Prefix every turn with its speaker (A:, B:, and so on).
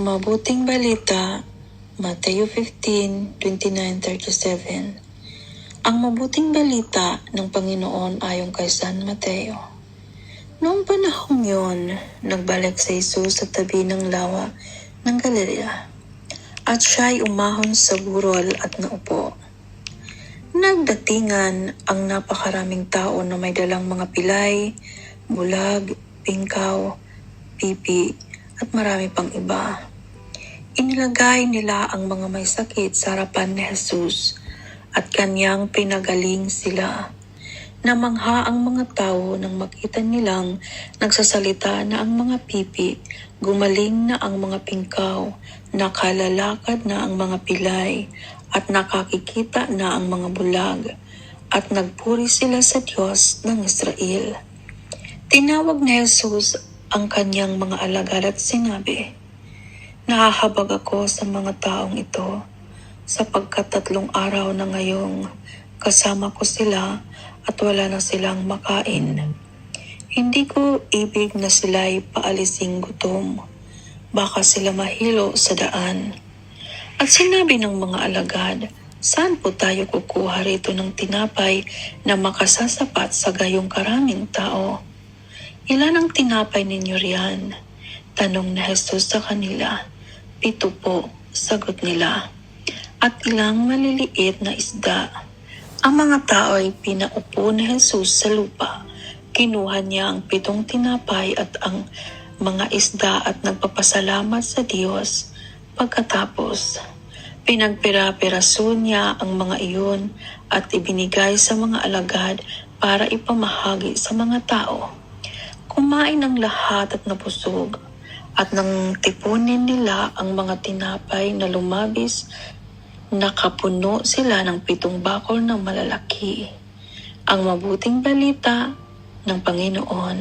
A: Mabuting balita, Mateo 15:29-37. Ang mabuting balita ng Panginoon ayon kay San Mateo. Noong panahong yon, nagbalik si Jesus sa tabi ng lawa ng Galilea, at siya'y umahon sa burol at naupo. Nagdatingan ang napakaraming tao na may dalang mga pilay, bulag, pingkaw, pipi, at marami pang iba. Inilagay nila ang mga may sakit sa harapan ni Jesus at kanyang pinagaling sila. Namangha ang mga tao nang makita nilang nagsasalita na ang mga pipi, gumaling na ang mga pingkaw, nakalalakad na ang mga pilay, at nakakikita na ang mga bulag, at nagpuri sila sa Diyos ng Israel. Tinawag ni Jesus ang kanyang mga alagad at sinabi, "Nahahabag ako sa mga taong ito, sapagkat 3 araw na ngayong kasama ko sila at wala na silang makain. Hindi ko ibig na sila'y paalising gutom, baka sila mahilo sa daan." At sinabi ng mga alagad, "Saan po tayo kukuha rito ng tinapay na makasasapat sa gayong karaming tao?" "Ilan ang tinapay ninyo riyan?" tanong ni Jesus sa kanila. "7 po," sagot nila. "At ilang maliliit na isda?" Ang mga tao ay pinaupo ni Jesus sa lupa. Kinuha niya ang 7 tinapay at ang mga isda at nagpapasalamat sa Diyos. Pagkatapos, pinagpira-piraso niya ang mga iyon at ibinigay sa mga alagad para ipamahagi sa mga tao. Kumain ang lahat at nabusog, at nang tipunin nila ang mga tinapay na lumabis, nakapuno sila ng 7 bakol na malalaki. Ang mabuting balita ng Panginoon.